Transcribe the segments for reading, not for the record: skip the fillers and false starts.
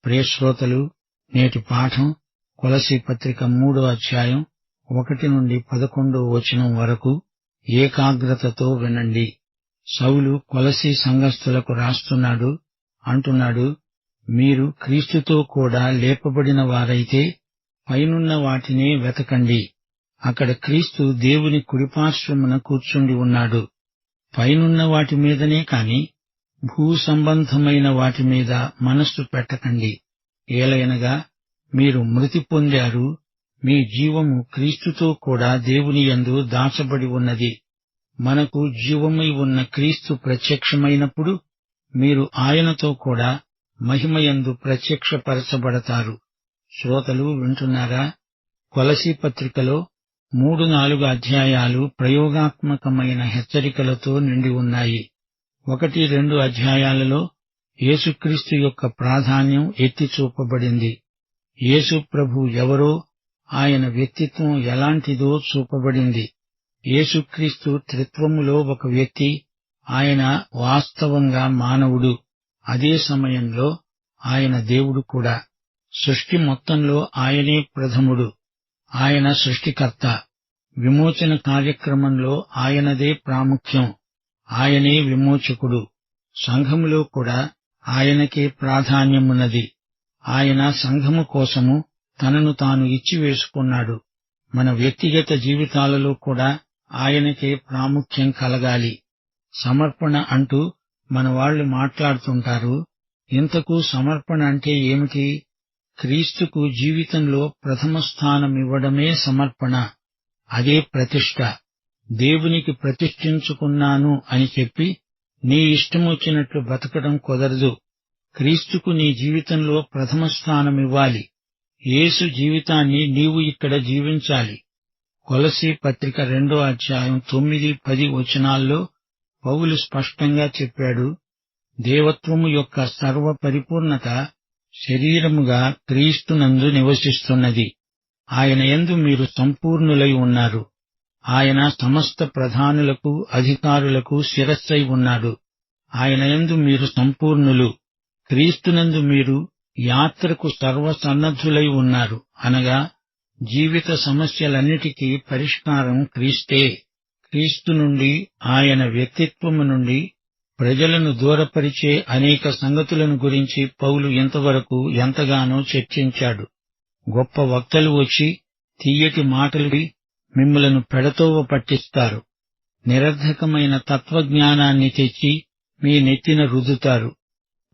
ప్రియ శ్రోతలు, నేటి పాఠం కొలసీ పత్రిక 3వ అధ్యాయం 1 నుండి 11వ వచనం వరకు ఏకాగ్రతతో వినండి. సౌలు కొలసీ సంఘస్థులకు రాస్తున్నాడు. అంటున్నాడు, మీరు క్రీస్తుతో కూడా లేపబడిన వారైతే పైనున్న వాటినే వెతకండి. అక్కడ క్రీస్తు దేవుని కుడిపార్శ్వమున కూర్చుండి ఉన్నాడు. పైనున్న వాటి మీదనే కాని భూ సంబంధమైన వాటి మీద మనస్సు పెట్టకండి. ఏలయనగా మీరు మృతి పొందారు, మీ జీవము క్రీస్తుతో కూడా దేవుని యందు దాచబడి ఉన్నది. మనకు జీవమై ఉన్న క్రీస్తు ప్రత్యక్షమైనప్పుడు మీరు ఆయనతో కూడా మహిమయందు ప్రత్యక్షపరచబడతారు. శ్రోతలు వింటున్నారా? కొలసీ పత్రికలో 3-4 అధ్యాయాలు ప్రయోగాత్మకమైన హెచ్చరికలతో నిండి ఉన్నాయి. 1-2 అధ్యాయాలలో యేసుక్రీస్తు యొక్క ప్రాధాన్యం ఎత్తి చూపబడింది. యేసు ప్రభు ఎవరో, ఆయన వ్యక్తిత్వం ఎలాంటిదో చూపబడింది. యేసుక్రీస్తు త్రిత్వములో ఒక వ్యక్తి, ఆయన వాస్తవంగా మానవుడు, అదే సమయంలో ఆయన దేవుడు కూడా. సృష్టి మొత్తంలో ఆయనే ప్రథముడు, ఆయన సృష్టికర్త. విమోచన కార్యక్రమంలో ఆయనదే ప్రాముఖ్యం, ఆయనే విమోచకుడు. సంఘములో కూడా ఆయనకే ప్రాధాన్యమున్నది. ఆయన సంఘము కోసము తనను తాను ఇచ్చివేసుకున్నాడు. మన వ్యక్తిగత జీవితాలలో కూడా ఆయనకే ప్రాముఖ్యం కలగాలి. సమర్పణ అంటూ మనవాళ్లు మాట్లాడుతుంటారు. ఇంతకు సమర్పణ అంటే ఏమిటి? క్రీస్తుకు జీవితంలో ప్రథమ స్థానమివ్వడమే సమర్పణ. అదే ప్రతిష్ఠ. దేవునికి ప్రతిష్ఠించుకున్నాను అని చెప్పి నీ ఇష్టమొచ్చినట్లు బతకడం కుదరదు. క్రీస్తుకు నీ జీవితంలో ప్రథమ స్థానమివ్వాలి. యేసు జీవితాన్ని నీవు ఇక్కడ జీవించాలి. కొలసీ పత్రిక 2వ అధ్యాయం 9-10 వచనాల్లో పౌలు స్పష్టంగా చెప్పాడు, దేవత్వము యొక్క సర్వ పరిపూర్ణత శరీరముగా క్రీస్తునందు నివసిస్తున్నది. ఆయన యందు మీరు సంపూర్ణులై ఉన్నారు. ఆయన సమస్త ప్రధానులకు అధికారులకు శిరస్సై ఉన్నాడు. ఆయన యందు మీరు సంపూర్ణులు. క్రీస్తునందు మీరు యాత్రకు సర్వసన్నద్ధులై ఉన్నారు. అనగా జీవిత సమస్యలన్నిటికీ పరిష్కారం క్రీస్తే. క్రీస్తు నుండి, ఆయన వ్యక్తిత్వము నుండి ప్రజలను దూరపరిచే అనేక సంగతులను గురించి పౌలు ఇంతవరకు ఎంతగానో చర్చించాడు. గొప్ప వక్తలు వచ్చి తీయటి మాటలు మిమ్ములను పెడతోవ పట్టిస్తారు. నిరర్ధకమైన తత్వజ్ఞానాన్ని తెచ్చి మీ నెత్తిన రుద్దుతారు.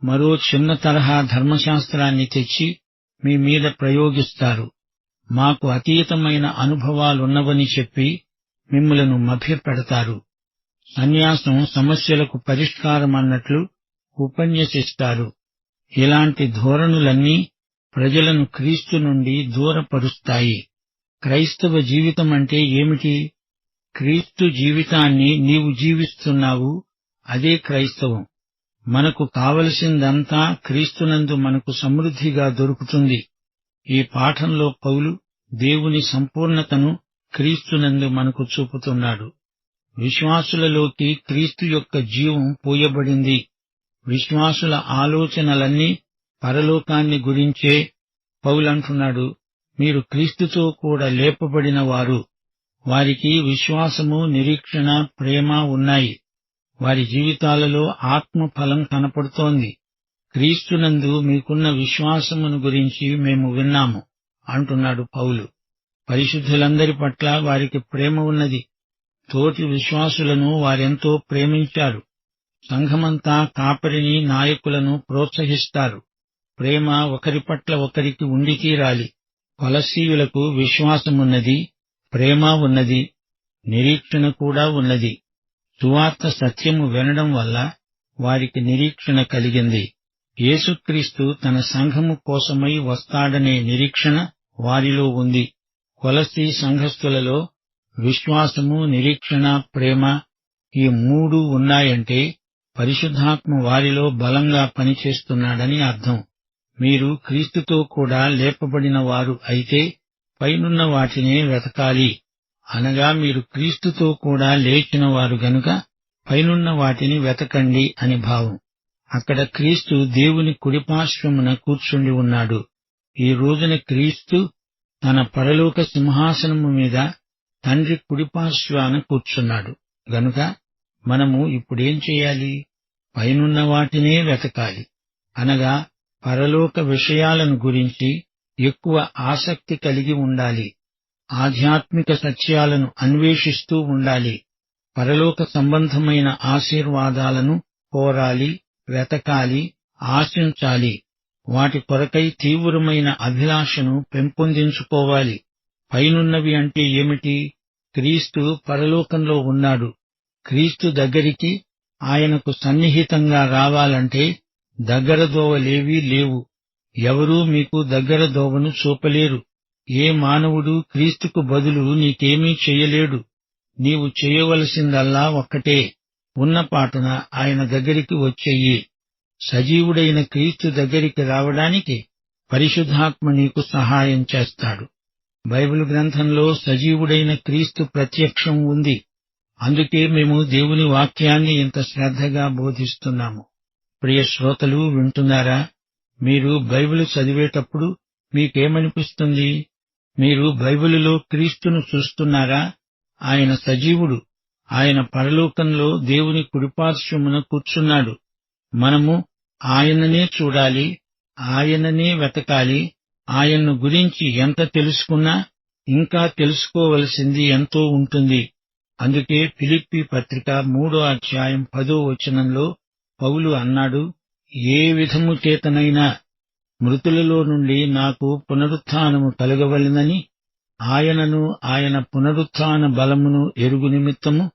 మరో చిన్న తరహా ధర్మశాస్త్రాన్ని తెచ్చి మీ మీద ప్రయోగిస్తారు. మాకు అతీతమైన అనుభవాలున్నవని చెప్పి మిమ్ములను మభ్యపెడతారు. సన్యాసం సమస్యలకు పరిష్కారమన్నట్లు ఉపన్యసిస్తారు. ఇలాంటి ధోరణులన్నీ ప్రజలను క్రీస్తు నుండి దూరపరుస్తాయి. క్రైస్తవ జీవితమంటే ఏమిటి? క్రీస్తు జీవితాన్ని నీవు జీవిస్తున్నావు, అదే క్రైస్తవం. మనకు కావలసిందంతా క్రీస్తునందు మనకు సమృద్ధిగా దొరుకుతుంది. ఈ పాఠంలో పౌలు దేవుని సంపూర్ణతను క్రీస్తునందు మనకు చూపుతున్నాడు. విశ్వాసులలోకి క్రీస్తు యొక్క జీవం పోయబడింది. విశ్వాసుల ఆలోచనలన్నీ పరలోకాన్ని గురించే. పౌలంటున్నాడు, మీరు క్రీస్తుతో కూడా లేపబడిన వారు. వారికి విశ్వాసము, నిరీక్షణ, ప్రేమ ఉన్నాయి. వారి జీవితాలలో ఆత్మఫలం కనపడుతోంది. క్రీస్తునందు మీకున్న విశ్వాసమును గురించి మేము విన్నాము అంటున్నాడు పౌలు. పరిశుద్ధులందరి పట్ల వారికి ప్రేమ ఉన్నది. తోటి విశ్వాసులను వారెంతో ప్రేమించారు. సంఘమంతా కాపరిని, నాయకులను ప్రోత్సహిస్తారు. ప్రేమ ఒకరి పట్ల ఒకరికి ఉండి తీరాలి. కొలస్సీయులకు విశ్వాసమున్నది, ప్రేమ ఉన్నది, నిరీక్షణ కూడా ఉన్నది. సువార్త సత్యము వినడం వల్ల వారికి నిరీక్షణ కలిగింది. యేసుక్రీస్తు తన సంఘము కోసమై వస్తాడనే నిరీక్షణ వారిలో ఉంది. కొలస్సీ సంఘస్థులలో విశ్వాసము, నిరీక్షణ, ప్రేమ ఈ 3 ఉన్నాయంటే పరిశుద్ధాత్మ వారిలో బలంగా పనిచేస్తున్నాడని అర్థం. మీరు క్రీస్తుతో కూడా లేపబడిన వారు అయితే పైనున్న వాటినే వెతకాలి. అనగా మీరు క్రీస్తుతో కూడా లేచిన వారు గనుక పైనున్న వాటిని వెతకండి అని భావం. అక్కడ క్రీస్తు దేవుని కుడిపార్శ్వమున కూర్చుండి ఉన్నాడు. ఈ రోజున క్రీస్తు తన పరలోక సింహాసనము మీద తండ్రి కుడిపార్శ్వాన కూర్చున్నాడు. గనుక మనము ఇప్పుడేం చేయాలి? పైనున్న వాటినే వెతకాలి. అనగా పరలోక విషయాలను గురించి ఎక్కువ ఆసక్తి కలిగి ఉండాలి. ఆధ్యాత్మిక సత్యాలను అన్వేషిస్తూ ఉండాలి. పరలోక సంబంధమైన ఆశీర్వాదాలను కోరాలి, వెతకాలి, ఆశించాలి. వాటి కొరకై తీవ్రమైన అభిలాషను పెంపొందించుకోవాలి. పైనున్నవి అంటే ఏమిటి? క్రీస్తు పరలోకంలో ఉన్నాడు. క్రీస్తు దగ్గరికి ఆయనకు సన్నిహితంగా రావాలంటే దగ్గర దోవలేవీ లేవు. ఎవరూ మీకు దగ్గర దోవను చూపలేరు. ఏ మానవుడు క్రీస్తుకు బదులు నీకేమీ చెయ్యలేడు. నీవు చేయవలసిందల్లా ఒక్కటే, ఉన్నపాటున ఆయన దగ్గరికి వచ్చెయ్యి. సజీవుడైన క్రీస్తు దగ్గరికి రావడానికి పరిశుద్ధాత్మ నీకు సహాయం చేస్తాడు. బైబిల్ గ్రంథంలో సజీవుడైన క్రీస్తు ప్రత్యక్షం ఉంది. అందుకే మేము దేవుని వాక్యాన్ని ఇంత శ్రద్ధగా బోధిస్తున్నాము. ప్రియ శ్రోతలు, వింటున్నారా? మీరు బైబిల్ చదివేటప్పుడు మీకేమనిపిస్తుంది? మీరు బైబిలులో క్రీస్తును చూస్తున్నారా? ఆయన సజీవుడు. ఆయన పరలోకంలో దేవుని కుడిపార్శ్వమున కూర్చున్నాడు. మనము ఆయననే చూడాలి, ఆయననే వెతకాలి. ఆయన్ను గురించి ఎంత తెలుసుకున్నా ఇంకా తెలుసుకోవలసింది ఎంతో ఉంటుంది. అందుకే ఫిలిప్పీ పత్రిక 3:10 పౌలు అన్నాడు, ఏ విధము చేతనైనా మృతులలో నుండి నాకు పునరుత్థానము కలుగవలెనని ఆయనను ఆయన పునరుత్థాన బలమును ఎరుగు నిమిత్తము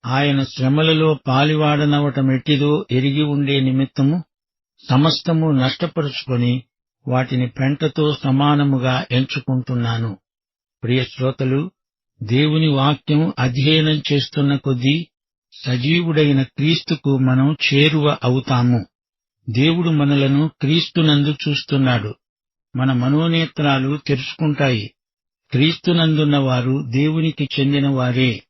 ఆయన శ్రమలలో పాలివాడనవటమెట్టిదో ఎరిగి ఉండే నిమిత్తము సమస్తము నష్టపరుచుకొని వాటిని పెంటతో సమానముగా ఎంచుకుంటున్నాను. ప్రియ శ్రోతలు, దేవుని వాక్యం అధ్యయనం చేస్తున్న కొద్దీ సజీవుడైన క్రీస్తుకు మనం చేరువ అవుతాము. దేవుడు మనలను క్రీస్తునందు చూస్తున్నాడు. మన మనోనేత్రాలు తెరుచుకుంటాయి. క్రీస్తునందున్న వారు దేవునికి చెందిన వారే.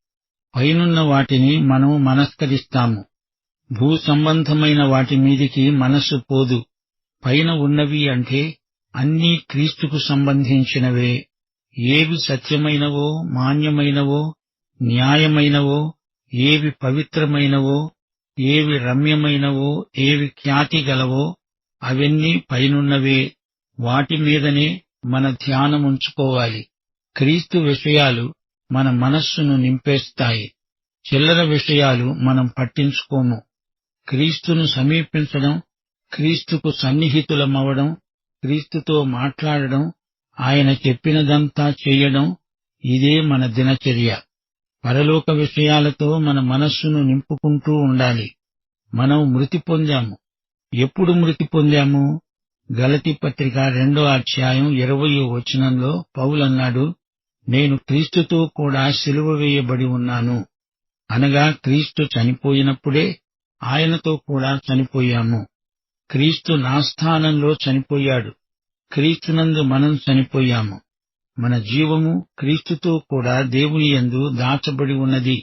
పైనున్న వాటిని మనం మనస్కరిస్తాము. భూ సంబంధమైన వాటి మీదికి మనస్సు పోదు. పైన ఉన్నవి అంటే అన్నీ క్రీస్తుకు సంబంధించినవే. ఏవి సత్యమైనవో, మాన్యమైనవో, న్యాయమైనవో, ఏవి పవిత్రమైనవో, ఏవి రమ్యమైనవో, ఏవి ఖ్యాతి గలవో అవన్నీ పైనున్నవే. వాటి మీదనే మన ధ్యానముంచుకోవాలి. క్రీస్తు విషయాలు మన మనస్సును నింపేస్తాయి. చిల్లర విషయాలు మనం పట్టించుకోము. క్రీస్తును సమీపించడం, క్రీస్తుకు సన్నిహితులమవడం, క్రీస్తుతో మాట్లాడడం, ఆయన చెప్పినదంతా చెయ్యడం, ఇదే మన దినచర్య. పరలోక విషయాలతో మన మనస్సును నింపుకుంటూ ఉండాలి. మనం మృతి పొందాము. ఎప్పుడు మృతి పొందాము? గలతీ పత్రిక 2:20 పౌలన్నాడు, నేను క్రీస్తుతో కూడా సిలువ వేయబడి ఉన్నాను. అనగా క్రీస్తు చనిపోయినప్పుడే ఆయనతో కూడా చనిపోయాము. క్రీస్తు నా స్థానంలో చనిపోయాడు. క్రీస్తునందు మనం చనిపోయాము. మన జీవము క్రీస్తుతో కూడా దేవుని యందు దాచబడి ఉన్నది.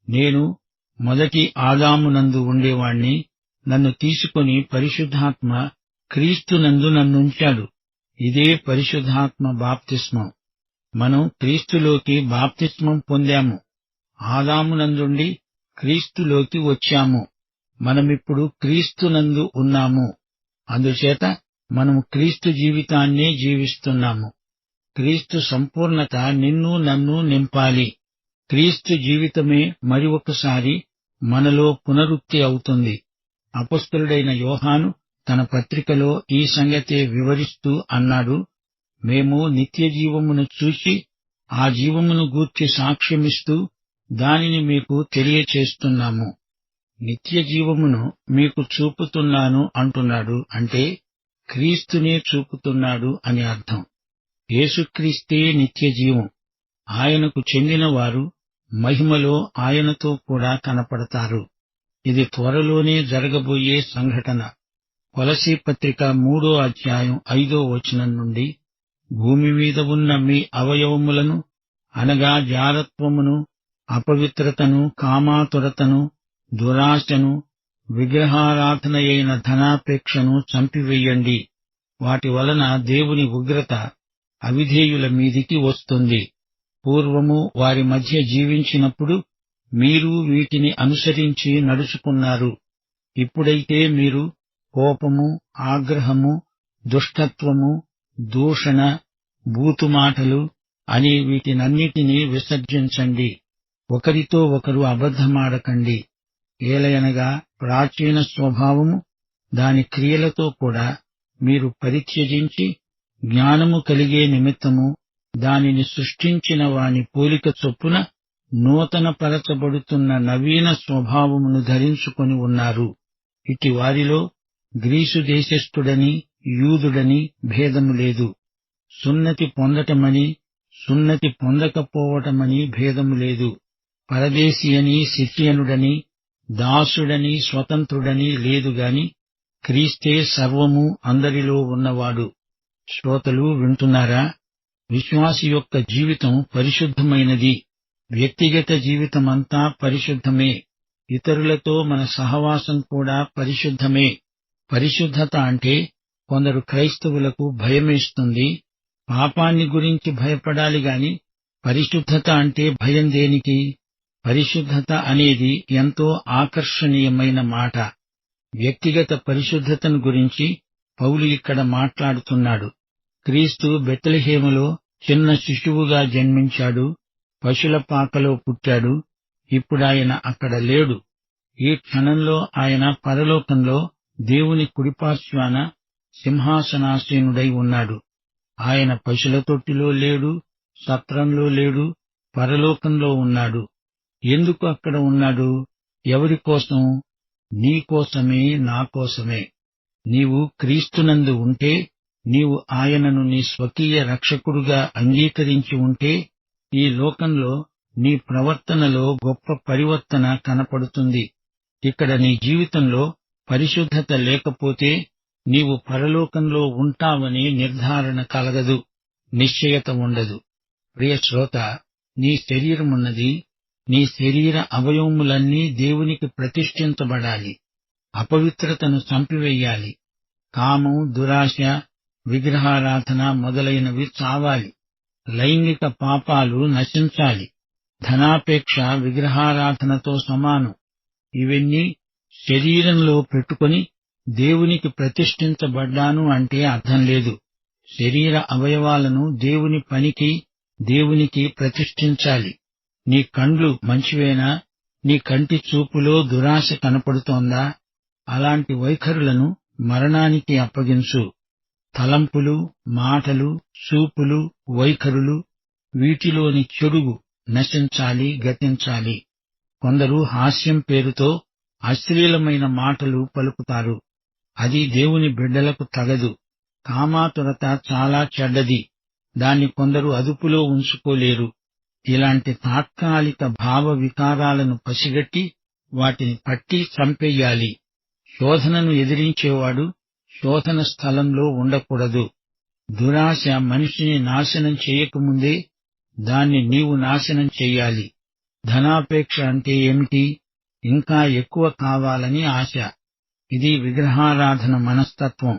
నేను మొదటి ఆదామునందు ఉండేవాణ్ణి. నన్ను తీసుకొని పరిశుద్ధాత్మ క్రీస్తునందు నన్నుంచాడు. ఇదే పరిశుద్ధాత్మ బాప్తిస్మం. మనం క్రీస్తులోకి బాప్తిస్మం పొందాము. ఆదామునందుండి క్రీస్తులోకి వచ్చాము. మనమిప్పుడు క్రీస్తునందు ఉన్నాము. అందుచేత మనము క్రీస్తు జీవితాన్నే జీవిస్తున్నాము. క్రీస్తు సంపూర్ణత నిన్ను నన్ను నింపాలి. క్రీస్తు జీవితమే మరి ఒకసారి మనలో పునరుక్తి అవుతుంది. అపొస్తలుడైన యోహాను తన పత్రికలో ఈ సంగతే వివరిస్తూ అన్నాడు, మేము నిత్య జీవమును చూసి ఆ జీవమును గూర్చి సాక్ష్యమిస్తూ దానిని మీకు తెలియచేస్తున్నాము. నిత్య జీవమును మీకు చూపుతున్నాను అంటున్నాడు. అంటే క్రీస్తునే చూపుతున్నాడు అని అర్థం. యేసుక్రీస్తే నిత్య జీవం. ఆయనకు చెందిన వారు మహిమలో ఆయనతో కూడా కనపడతారు. ఇది త్వరలోనే జరగబోయే సంఘటన. కొలసీ పత్రిక 3:5 నుండి భూమి మీద ఉన్న మీ అవయవములను అనగా జారత్వమును, అపవిత్రతను, కామాతురతను, దురాశను, విగ్రహారాధనయైన ధనాపేక్షను చంపివేయండి. వాటి వలన దేవుని ఉగ్రత అవిధేయుల మీదికి వస్తుంది. పూర్వము వారి మధ్య జీవించినప్పుడు మీరు వీటిని అనుసరించి నడుచుకున్నారు. ఇప్పుడైతే మీరు కోపము, ఆగ్రహము, దుష్టత్వము, దూషణ, బూతుమాటలు అని వీటినన్నిటినీ విసర్జించండి. ఒకరితో ఒకరు అబద్ధమాడకండి. ఏలయనగా ప్రాచీన స్వభావము దాని క్రియలతో కూడా మీరు పరిత్యజించి జ్ఞానము కలిగే నిమిత్తము దానిని సృష్టించిన వాని పోలిక చొప్పున నూతనపరచబడుతున్న నవీన స్వభావమును ధరించుకొని ఉన్నారు. ఇటి వారిలో గ్రీసు దేశస్థుడని యూదుడని భేదము లేదు. సున్నతి పొందటమని సున్నతి పొందకపోవటమని భేదము లేదు. పరదేశీయని సిథియనుడని దాసుడని స్వతంత్రుడని లేదుగాని క్రీస్తే సర్వము అందరిలో ఉన్నవాడు. శ్రోతలు వింటున్నారా? విశ్వాసి యొక్క జీవితం పరిశుద్ధమైనది. వ్యక్తిగత జీవితమంతా పరిశుద్ధమే. ఇతరులతో మన సహవాసం కూడా పరిశుద్ధమే. పరిశుద్ధత అంటే కొందరు క్రైస్తవులకు భయమేస్తుంది. పాపాన్ని గురించి భయపడాలి గాని పరిశుద్ధత అంటే భయం దేనికి? పరిశుద్ధత అనేది ఎంతో ఆకర్షణీయమైన మాట. వ్యక్తిగత పరిశుద్ధతను గురించి పౌలు ఇక్కడ మాట్లాడుతున్నాడు. క్రీస్తు బెత్లెహేములో చిన్న శిశువుగా జన్మించాడు. పశుల పాకలో పుట్టాడు. ఇప్పుడాయన అక్కడ లేడు. ఈ క్షణంలో ఆయన పరలోకంలో దేవుని కుడిపార్శ్వాన సింహాసనాసీనుడై ఉన్నాడు. ఆయన పశుల తొట్టిలో లేడు, సత్రంలో లేడు, పరలోకంలో ఉన్నాడు. ఎందుకు అక్కడ ఉన్నాడు? ఎవరి కోసం? నీ కోసమే, నా కోసమే. నీవు క్రీస్తునందు ఉంటే, నీవు ఆయనను నీ స్వకీయ రక్షకుడుగా అంగీకరించి ఉంటే, ఈ లోకంలో నీ ప్రవర్తనలో గొప్ప పరివర్తన కనపడుతుంది. ఇక్కడ నీ జీవితంలో పరిశుద్ధత లేకపోతే నీవు పరలోకంలో ఉంటావని నిర్ధారణ కలగదు, నిశ్చయత ఉండదు. ప్రియ శ్రోత, నీ శరీరమున్నది. నీ శరీర అవయవములన్నీ దేవునికి ప్రతిష్ఠించబడాలి. అపవిత్రతను చంపివేయాలి. కామం, దురాశ, విగ్రహారాధన మొదలైనవి చావాలి. లైంగిక పాపాలు నశించాలి. ధనాపేక్ష విగ్రహారాధనతో సమానం. ఇవన్నీ శరీరంలో పెట్టుకొని దేవునికి ప్రతిష్ఠించబడ్డాను అంటే అర్థం లేదు. శరీర అవయవాలను దేవుని పనికి, దేవునికి ప్రతిష్ఠించాలి. నీ కండ్లు మంచివేనా? నీ కంటి చూపులో దురాశ కనపడుతోందా? అలాంటి వైఖరులను మరణానికి అప్పగించు. తలంపులు, మాటలు, చూపులు, వైఖరులు, వీటిలోని చెడుగు నశించాలి, గతించాలి. కొందరు హాస్యం పేరుతో అశ్లీలమైన మాటలు పలుకుతారు. అది దేవుని బిడ్డలకు తగదు. కామాతురత చాలా చెడ్డది. దాన్ని కొందరు అదుపులో ఉంచుకోలేరు. ఇలాంటి తాత్కాలిక భావ వికారాలను పసిగట్టి వాటిని పట్టి చంపెయ్యాలి. శోధనను ఎదిరించేవాడు శోధన స్థలంలో ఉండకూడదు. దురాశ మనిషిని నాశనం చేయకముందే దాన్ని నీవు నాశనం చెయ్యాలి. ధనాపేక్ష అంటే ఏమిటి? ఇంకా ఎక్కువ కావాలని ఆశ. ఇది విగ్రహారాధన మనస్తత్వం.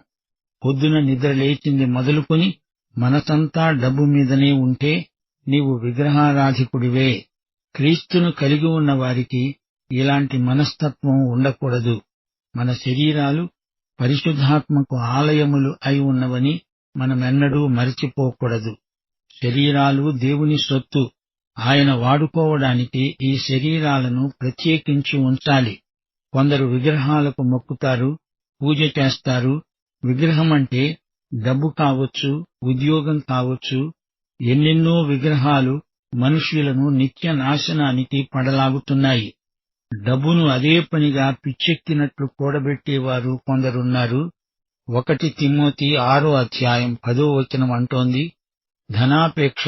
పొద్దున నిద్రలేచింది మొదలుకొని మనసంతా డబ్బు మీదనే ఉంటే నీవు విగ్రహారాధికుడివే. క్రీస్తును కలిగి ఉన్న వారికి ఇలాంటి మనస్తత్వం ఉండకూడదు. మన శరీరాలు పరిశుద్ధాత్మకు ఆలయములు అయి ఉన్నవని మనమెన్నడూ మరచిపోకూడదు. శరీరాలు దేవుని సొత్తు. ఆయన వాడుకోవడానికి ఈ శరీరాలను ప్రత్యేకించి ఉంచాలి. కొందరు విగ్రహాలకు మొక్కుతారు, పూజ చేస్తారు. విగ్రహమంటే డబ్బు కావచ్చు, ఉద్యోగం కావచ్చు. ఎన్నెన్నో విగ్రహాలు మనుష్యులను నిత్య నాశనానికి పడలాగుతున్నాయి. డబ్బును అదే పనిగా పిచ్చెక్కినట్లు కూడబెట్టేవారు కొందరున్నారు. 1 తిమోతి 6:10 అంటోంది, ధనాపేక్ష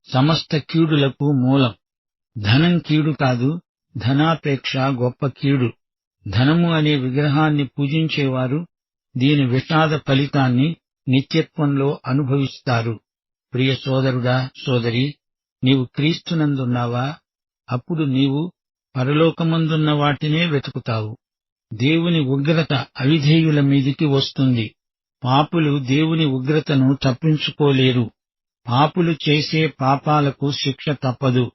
సమస్త కీడులకు మూలం. ధనం కీడు కాదు, ధనాపేక్ష గొప్ప కీడు. ధనము అనే విగ్రహాన్ని పూజించేవారు దీని విషాద ఫలితాన్ని నిత్యత్వంలో అనుభవిస్తారు. ప్రియ సోదరుడా, సోదరి, నీవు క్రీస్తునందున్నావా? అప్పుడు నీవు పరలోకమందున్న వాటినే వెతుకుతావు. దేవుని ఉగ్రత అవిధేయుల మీదికి వస్తుంది. పాపులు దేవుని ఉగ్రతను తప్పించుకోలేరు. పాపులు చేసే పాపాలకు శిక్ష తప్పదు.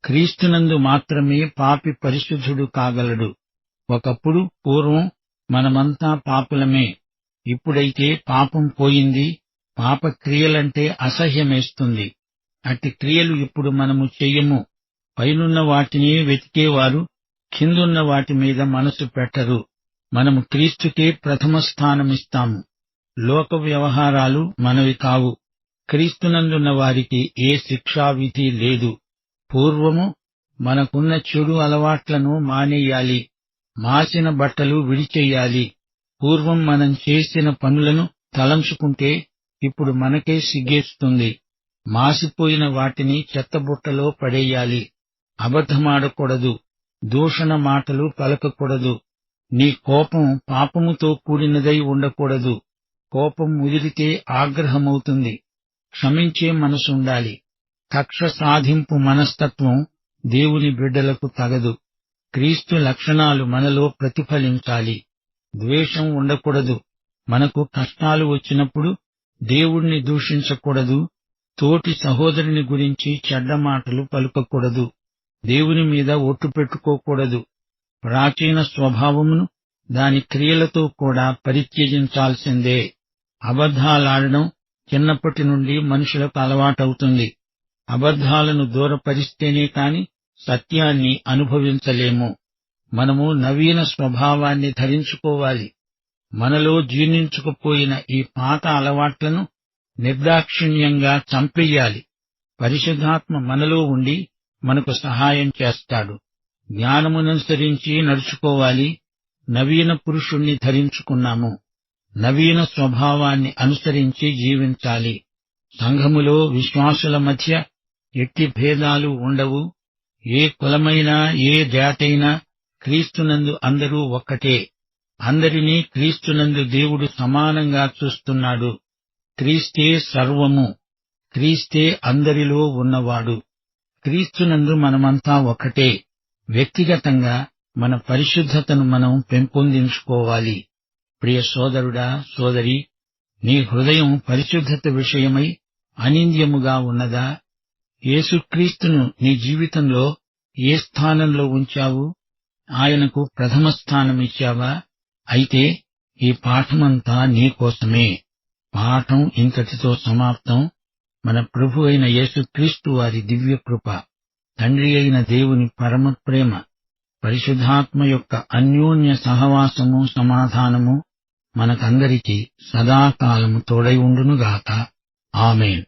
క్రీస్తునందు మాత్రమే పాపి పరిశుద్ధుడు కాగలడు. ఒకప్పుడు పూర్వం మనమంతా పాపులమే. ఇప్పుడైతే పాపం పోయింది. పాప క్రియలంటే అసహ్యమేస్తుంది. అట్టి క్రియలు ఇప్పుడు మనము చెయ్యము. పైనున్న వాటిని వెతికేవారు కిందున్న వాటి మీద మనసు పెట్టరు. మనము క్రీస్తుకే ప్రథమ స్థానమిస్తాము. లోక వ్యవహారాలు మనవి కావు. క్రీస్తునందున్న వారికి ఏ శిక్షావిధి లేదు. పూర్వము మనకున్న చెడు అలవాట్లను మానేయాలి. మాసిన బట్టలు విడిచెయ్యాలి. పూర్వం మనం చేసిన పనులను తలంచుకుంటే ఇప్పుడు మనకే సిగ్గేస్తుంది. మాసిపోయిన వాటిని చెత్తబుట్టలో పడేయాలి. అబద్ధమాడకూడదు. దూషణ మాటలు పలకకూడదు. నీ కోపం పాపముతో కూడినదై ఉండకూడదు. కోపం ముదిరితే ఆగ్రహమవుతుంది. క్షమించే మనసుండాలి. కక్ష సాధింపు మనస్తత్వం దేవుని బిడ్డలకు తగదు. క్రీస్తు లక్షణాలు మనలో ప్రతిఫలించాలి. ద్వేషం ఉండకూడదు. మనకు కష్టాలు వచ్చినప్పుడు దేవుణ్ణి దూషించకూడదు. తోటి సహోదరుని గురించి చెడ్డ మాటలు పలుకకూడదు. దేవుని మీద ఒట్టు పెట్టుకోకూడదు. ప్రాచీన స్వభావమును దాని క్రియలతో కూడా పరిత్యజించాల్సిందే. అబద్ధాలాడడం చిన్నప్పటి నుండి మనుషులకు అలవాటవుతుంది. అబద్ధాలను దూరపరిస్తేనే కాని సత్యాన్ని అనుభవించలేము. మనము నవీన స్వభావాన్ని ధరించుకోవాలి. మనలో జీర్ణించుకుపోయిన ఈ పాత అలవాట్లను నిర్దాక్షిణ్యంగా చంపెయ్యాలి. పరిశుద్ధాత్మ మనలో ఉండి మనకు సహాయం చేస్తాడు. జ్ఞానముననుసరించి నడుచుకోవాలి. నవీన పురుషుణ్ణి ధరించుకున్నాము. నవీన స్వభావాన్ని అనుసరించి జీవించాలి. సంఘములో విశ్వాసుల మధ్య ఎట్టి భేదాలు ఉండవు. ఏ కులమైనా ఏ జాతైనా క్రీస్తునందు అందరూ ఒక్కటే. అందరినీ క్రీస్తునందు దేవుడు సమానంగా చూస్తున్నాడు. క్రీస్తే సర్వము. క్రీస్తే అందరిలో ఉన్నవాడు. క్రీస్తునందు మనమంతా ఒకటే. వ్యక్తిగతంగా మన పరిశుద్ధతను మనం పెంపొందించుకోవాలి. ప్రియ సోదరుడా, సోదరి, నీ హృదయం పరిశుద్ధత విషయమై అనింద్యముగా ఉన్నదా? యేసుక్రీస్తును నీ జీవితంలో ఏ స్థానంలో ఉంచావు? ఆయనకు ప్రథమ స్థానమిచ్చావా? అయితే ఈ పాఠమంతా నీకోసమే. పాఠం ఇంతటితో సమాప్తం. మన ప్రభు అయిన యేసుక్రీస్తు వారి దివ్యకృప, తండ్రి అయిన దేవుని పరమప్రేమ, పరిశుద్ధాత్మ యొక్క అన్యోన్య సహవాసము, సమాధానము మనకందరికీ సదాకాలము తోడై ఉండునుగాక. ఆమేన్.